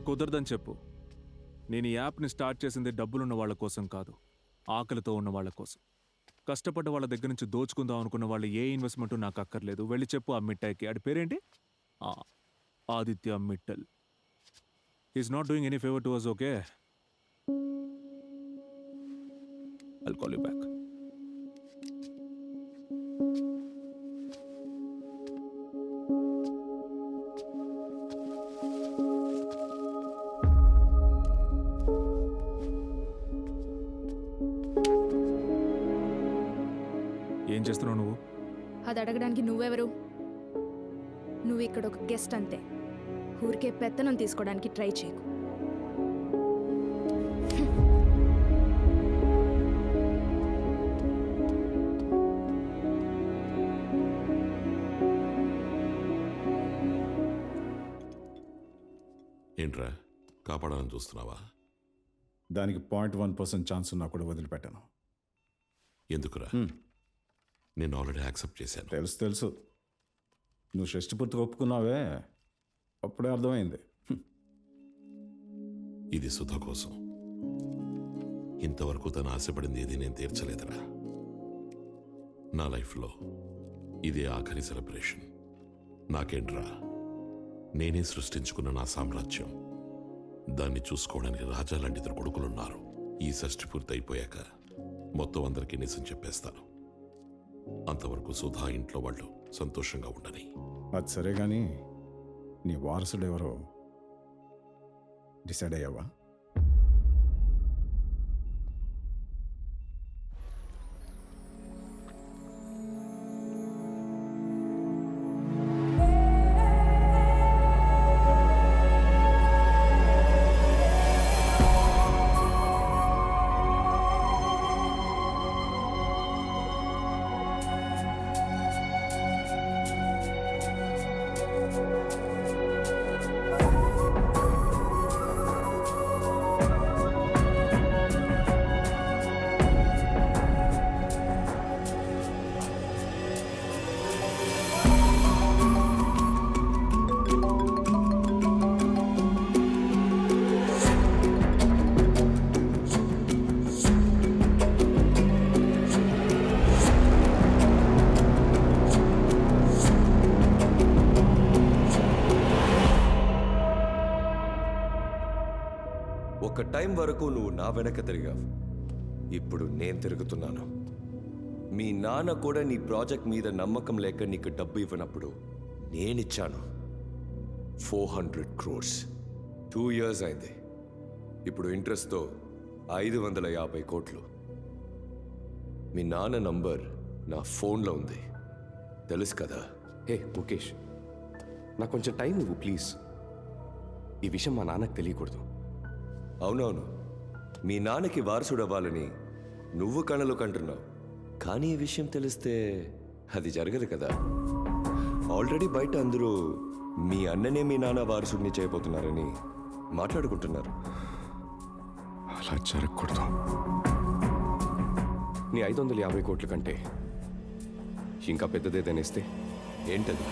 కుదరదని చెప్పు. నేను ఈ యాప్ని స్టార్ట్ చేసింది డబ్బులున్న వాళ్ళ కోసం కాదు, ఆకలితో ఉన్న వాళ్ళ కోసం. కష్టపడ్డ వాళ్ళ దగ్గర నుంచి దోచుకుందాం అనుకున్న వాళ్ళు ఏ ఇన్వెస్ట్మెంట్ నాకు అక్కర్లేదు. వెళ్ళి చెప్పు ఆ మిఠాయికి. ఆడి పేరేంటి? ఆ, Aditya Mittal. He is not doing any favour to us. Okay, I'll call you back. ఏం చేస్తున్నావు నువ్వు? అది అడగడానికి నువ్వెవరు? నువ్వు ఇక్కడ ఒక గెస్ట్ అంతే. ఊరికే పెత్తనం తీసుకోవడానికి ట్రై చేయకు. ఏంట్రా, కాపాడాలని చూస్తున్నావా? దానికి 0.1% ఛాన్స్ ఉన్నా కూడా వదిలిపెట్టాను. ఎందుకురా? నేను ఆల్రెడీ యాక్సెప్ట్ చేశాను. తెలుసు నువ్వు షష్టిపూర్తిగా ఒప్పుకున్నావే, అప్పుడే అర్థమైంది. ఇది సుధ కోసం. ఇంతవరకు తను ఆశపడింది ఇది నేను తీర్చలేదురా. నా లైఫ్లో ఇదే ఆఖరి సెలబ్రేషన్. నాకేంట్రా, నేనే సృష్టించుకున్న నా సామ్రాజ్యం. దాన్ని చూసుకోవడానికి రాజా లాంటి ఇద్దరు కొడుకులున్నారు. ఈ షష్ఠి పూర్తి అయిపోయాక మొత్తం అందరికీ నిజం చెప్పేస్తాను. అంతవరకు సుధా ఇంట్లో వాళ్ళు సంతోషంగా ఉండని. అది సరే కానీ నీ వారసుడు ఎవరో డిసైడ్ అయ్యావా? ఒక టైం వరకు నువ్వు నా వెనక తిరిగావు. ఇప్పుడు నేను తిరుగుతున్నాను. మీ నాన్న కూడా నీ ప్రాజెక్ట్ మీద నమ్మకం లేక నీకు డబ్బు ఇవ్వనప్పుడు నేనిచ్చాను 400 crores. 2 years అయింది. ఇప్పుడు ఇంట్రెస్ట్తో 550 కోట్లు. మీ నాన్న నంబర్ నా ఫోన్లో ఉంది, తెలుసు కదా? హే ముఖేష్, నాకు కొంచెం టైం ఇవ్వు ప్లీజ్. ఈ విషయం మా నాన్నకు తెలియకూడదు. అవునవును, మీ నాన్నకి వారసుడు అవ్వాలని నువ్వు కళలు కంటున్నావు. కానీ ఈ విషయం తెలిస్తే అది జరగదు కదా. ఆల్రెడీ బయట అందరూ మీ అన్ననే మీ నాన్న వారసుడిని చేయబోతున్నారని మాట్లాడుకుంటున్నారు. అలా జరగకూడదు. నీ 550 కోట్ల కంటే ఇంకా పెద్దదేదైనా ఇస్తే ఏంటది?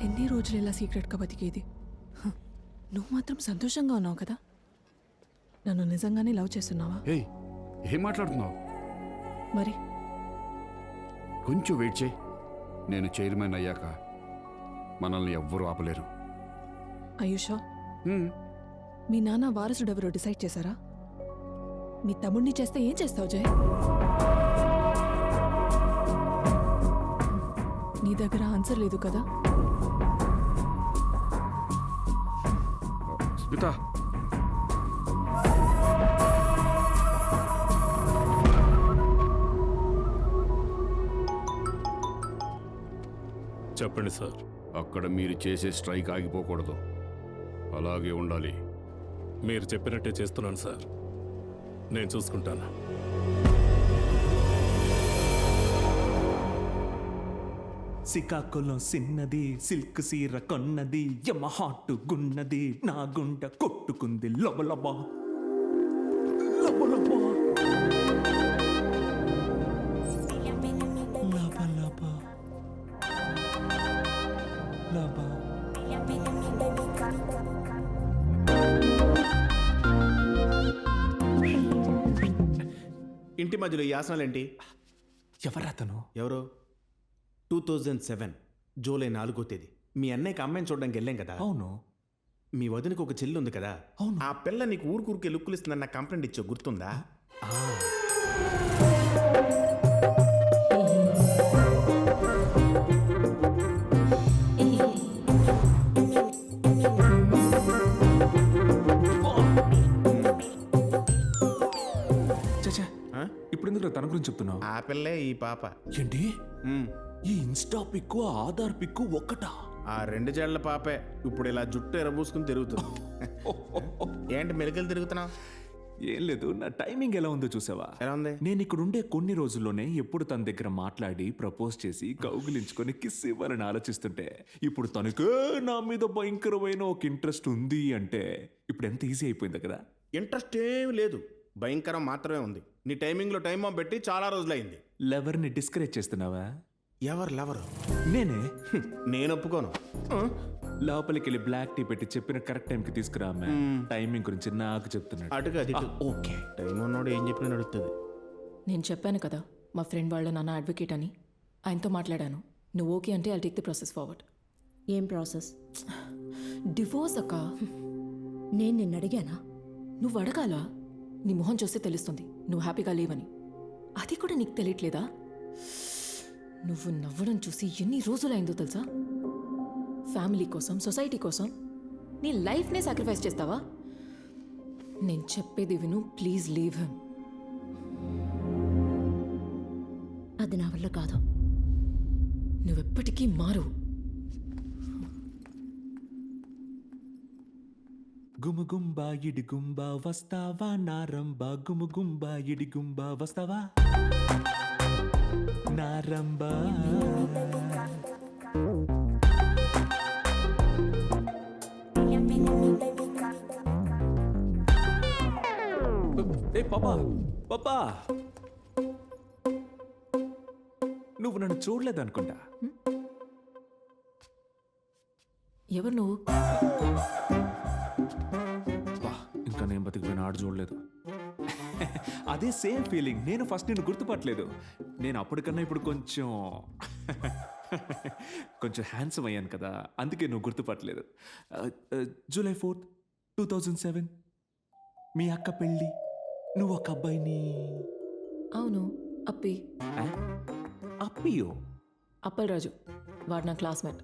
ఎన్ని రోజులు ఇలా సీక్రెట్గా బతికేది? నువ్వు మాత్రం సంతోషంగా ఉన్నావు కదా? నన్ను నిజంగానే లవ్ చేస్తున్నావా? ఏయ్, ఏం మాట్లాడుతున్నావు? మరి కొంచెం వెయిట్ చేయి. నేను చైర్మన్ అయ్యాక మనల్ని ఎవ్వరూ ఆపలేరు. ఆయుషా, మీ నాన్న వారసుడు ఎవరో డిసైడ్ చేశారా? మీ తమ్ముడిని చేస్తే ఏం చేస్తావు జయ్? నీ దగ్గర ఆన్సర్ లేదు కదా? స్మిత, చెప్పండి సార్. అక్కడ మీరు చేసే స్ట్రైక్ ఆగిపోకూడదు, అలాగే ఉండాలి. మీరు చెప్పినట్టే చేస్తున్నాను సార్. నేను చూసుకుంటాను. శ్రీకాకుళం సిన్నది, సిల్క్ సీర కొన్నది, యమ హాటు గున్నది, నా గుండె కొట్టుకుంది లబలబా లబలబా లబలబా లబా ఇంటి మధ్యలో ఈ ఆసనాలేంటి? ఎవరతను? ఎవరో 2007 జూలై 4వ తేదీ మీ అన్నయ్యకి అమ్మాయిని చూడడానికి వెళ్ళాం కదా. అవును. మీ వదినకి ఒక చెల్లి ఉంది కదా. అవును. ఆ పిల్ల నీకు ఊరికే లుక్కులు ఇస్తుందని నాకు కంప్లైంట్ ఇచ్చావు, గుర్తుందా? చచ్చా, ఆ? ఇప్పుడు ఎందుకు తన గురించి చెప్తున్నావు? ఆ పిల్లే ఈ పాప. ఏంటి? ఉమ్. ఈ ఇన్స్టా పిక్కు ఆధార్ పిక్కు ఒక్కటా? ఆ 2 జేళ్ల పాపే ఇప్పుడు ఇలా జుట్టు ఎరబూసుకుని తిరుగుతుంది. ఏంటి మెలికలు తిరుగుతున్నావు? ఏం లేదు, నా టైమింగ్ ఎలా ఉందో చూసావా? ఎలా ఉంది? నేను ఇక్కడ ఉండే కొన్ని రోజుల్లోనే ఎప్పుడు తన దగ్గర మాట్లాడి ప్రపోజ్ చేసి కౌగిలించుకొని కిస్ ఇవ్వాలని ఆలోచిస్తుంటే ఇప్పుడు తనకే నా మీద భయంకరమైన ఒక ఇంట్రెస్ట్ ఉంది అంటే ఇప్పుడు ఎంత ఈజీ అయిపోయింది కదా. ఇంట్రెస్ట్ ఏమి లేదు, భయంకరం మాత్రమే ఉంది. నీ టైమింగ్లో టైం బాంబ్ పెట్టి చాలా రోజులైంది. లవర్ని డిస్కరేజ్ చేస్తున్నావా? ఎవరు లవరు? నేనే. నేను ఒప్పుకోను. లోపలికి వెళ్ళి బ్లాక్ టీ పెట్టి చెప్పిన కరెక్ట్ టైంకి తీసుకురా అమ్మా. టైమింగ్ గురించి నాకు చెప్తున్నాడు. అటుగా అది ఓకే. టైం ఉన్నోడు ఏం చెప్పినా నడుస్తుంది. నేను చెప్పాను కదా మా ఫ్రెండ్ వాళ్ళ నాన్న అడ్వకేట్ అని, ఆయనతో మాట్లాడాను. నువ్వు ఓకే అంటే I'll take the process forward. ఏం ప్రాసెస్? డివోర్స్ అక్క. నేను నిన్ను అడిగానా? నువ్వు అడగాల, నీ మొహం చూస్తే తెలుస్తుంది నువ్వు హ్యాపీగా లేవని. అది కూడా నీకు తెలియట్లేదా? నువ్వు నవ్వడం చూసి ఎన్ని రోజులైందో తెలుసా? ఫ్యామిలీ కోసం, సొసైటీ కోసం నీ లైఫ్నే సాక్రిఫైస్ చేస్తావా? నేను చెప్పేది విను, ప్లీజ్ లీవ్ హిమ్. అది నా వల్ల కాదు. నువ్వెప్పటికీ మారు. గుమగుంబా ఇడిగుంబా వస్తావా నారంబా, గుమగుంబా ఇడిగుంబా వస్తావా నారంబా. ఏ పాపా, పాపా, నువ్వు నన్ను చూడలేదనుకుంటా. ఎవరు నువ్వు? ఇంకా నేను బతికిపోయిన ఆడు చూడలేదు. అదే సేమ్ ఫీలింగ్. నేను ఫస్ట్ నిన్ను గుర్తుపట్టలేదు. నేను అప్పటికన్నా ఇప్పుడు కొంచెం హ్యాండ్సమ్ అయ్యాను కదా, అందుకే నువ్వు గుర్తుపట్టలేదు. జూలై 4th 2007 మీ అక్క పెళ్ళి, నువ్వు ఒక అబ్బాయిని. అవును, అప్పి. అప్పియో? అప్పల్ రాజు, వాడు నా క్లాస్మేట్.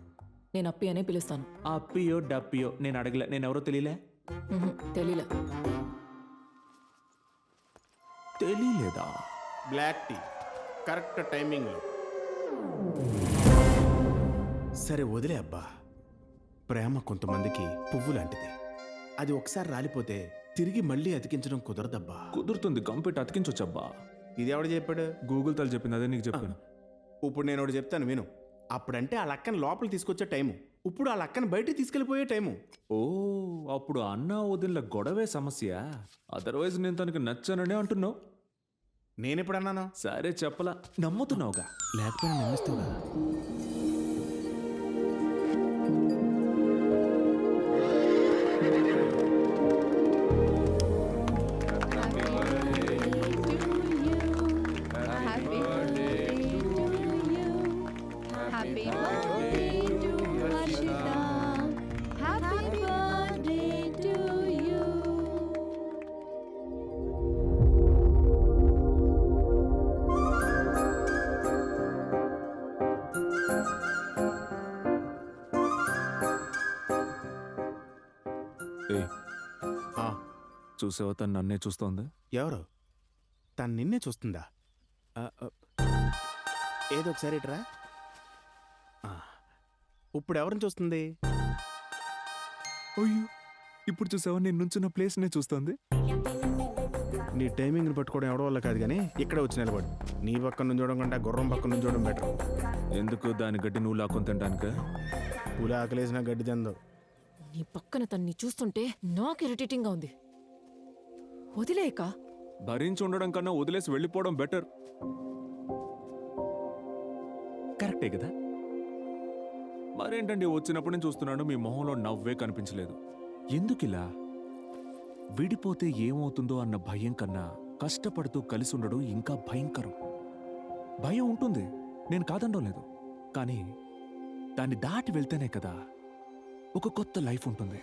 నేను అప్పి అనే పిలుస్తాను. అప్పియో డప్పియో నేను అడగలే, నేను ఎవరో తెలియలే. తెలీలా? తెలియలేదా? బ్లాక్ టీ కరెక్ట్ టైమింగ్లో. సరే వదిలే అబ్బా. ప్రేమ కొంతమందికి పువ్వు లాంటిది. అది ఒకసారి రాలిపోతే తిరిగి మళ్ళీ అతికించడం కుదరదబ్బా. కుదురుతుంది, కంప్లీట్ అతికించొచ్చబ్బా. ఇది ఎవడు చెప్పాడు? గూగుల్ తల్లి చెప్పింది, అదే నీకు చెప్పాను. ఇప్పుడు నేను ఒకటి చెప్తాను విను. అప్పుడంటే ఆ లక్కని లోపల తీసుకొచ్చే టైము, ఇప్పుడు ఆ లక్కని బయటికి తీసుకెళ్ళిపోయే టైము. ఓ, అప్పుడు అన్న వదిన గొడవే సమస్య. అదర్వైజ్ నేను తనకి నచ్చాననే అంటున్నావు. నేనెప్పుడు అన్నాను? సరే చెప్పలా, నమ్ముతున్నావుగా. లేకపోయినా నమ్మిస్తావు కదా. చూసావా, తను నన్నే చూస్తోంది. ఎవరు? తను నిన్నే చూస్తుందా? ఏదో ఒకసారి ఇట్రా. ఇప్పుడు ఎవరిని చూస్తుంది? అయ్యో, ఇప్పుడు చూసావా, నేను నుంచున్న ప్లేస్నే చూస్తోంది. నీ టైమింగ్ని పట్టుకోవడం ఎవడో వల్ల కాదు కానీ ఇక్కడ వచ్చి నిలబడి నీ పక్కన నుంచి చూడడం కంటే గుర్రం పక్కన నుంచి చూడడం బెటర్. ఎందుకు? దాని గడ్డి నువ్వు లాక్కొని తింటానుక? పూల ఆకలేసిన గడ్డి తిందో. నీ పక్కన తన్ని చూస్తుంటే నాకు ఇరిటేటింగ్గా ఉంది. వదిలేక భరించి ఉండడం కన్నా వదిలేసి వెళ్ళిపోవడం బెటర్. కరెక్టే కదా? మరేంటండి, వచ్చినప్పుడు నేను చూస్తున్నాను, మీ మొహంలో నవ్వే కనిపించలేదు. ఎందుకిలా? విడిపోతే ఏమవుతుందో అన్న భయం కన్నా కష్టపడుతూ కలిసి ఉండడం ఇంకా భయంకరం. భయం ఉంటుంది, నేను కాదనడం లేదు. కానీ దాన్ని దాటి వెళ్తేనే కదా ఒక కొత్త లైఫ్ ఉంటుంది.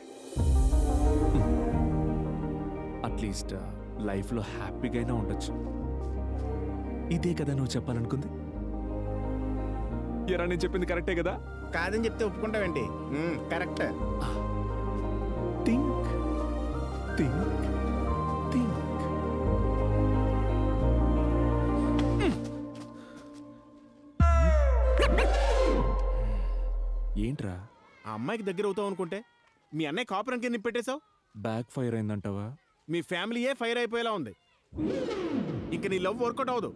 అట్లీస్ట్ లైఫ్లో హ్యాపీగా అయినా ఉండొచ్చు. ఇదే కదా నువ్వు చెప్పాలనుకుంది? ఎరా నేను చెప్పింది కరెక్టే కదా? కాదని చెప్తే ఒప్పుకుంటావేంటి? కరెక్ట్. Think think think. ఏంట్రా ఆ అమ్మాయికి దగ్గర అవుతావు అనుకుంటే మీ అన్నయ్య కాపురం కింద పెట్టేశావు. బ్యాక్ ఫైర్ అయిందంటావా? మీ ఫ్యామిలీయే ఫైర్ అయిపోయేలా ఉంది. ఇంక నీ లవ్ వర్కౌట్ అవ్వదు.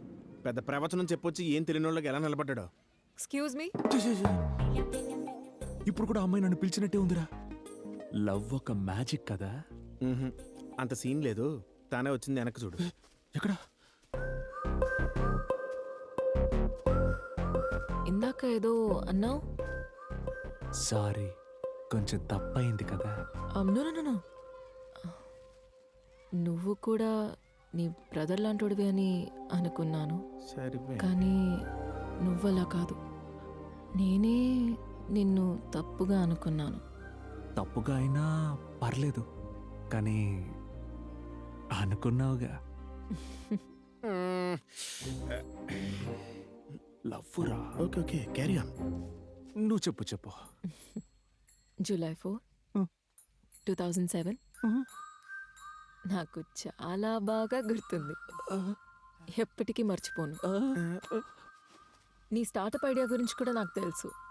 పెద్ద ప్రవచనం చెప్పొచ్చి ఏం తెలియని వాళ్ళకి ఎలా నిలబడ్డాడో. Excuse me. ఇప్పుడు కూడా అమ్మాయి నన్ను పిలిచినట్టే ఉందిరా. లవ్ ఒక మ్యాజిక్ కదా. అంత సీన్ లేదు. తానే వచ్చింది వెనక్కి చూడు. ఎక్కడ? ఇందాక ఏదో అన్నావు. సారీ, కొంచెం తప్పయింది కదా. నో. నువ్వు కూడా నీ బ్రదర్ లాంటోడివి అని అనుకున్నాను. సరిపోయి కానీ నువ్వలా కాదు. నేనే నిన్ను తప్పుగా అనుకున్నాను. తప్పుగా అయినా పర్లేదు, కానీ అనుకున్నావుగా. లవ్వురా. Okay okay, carry on. నువ్వు చెప్పు. జూలై 4, 2007. నాకు చాలా బాగా గుర్తుంది. ఎప్పటికీ మర్చిపోను. నీ స్టార్టప్ ఐడియా గురించి కూడా నాకు తెలుసు.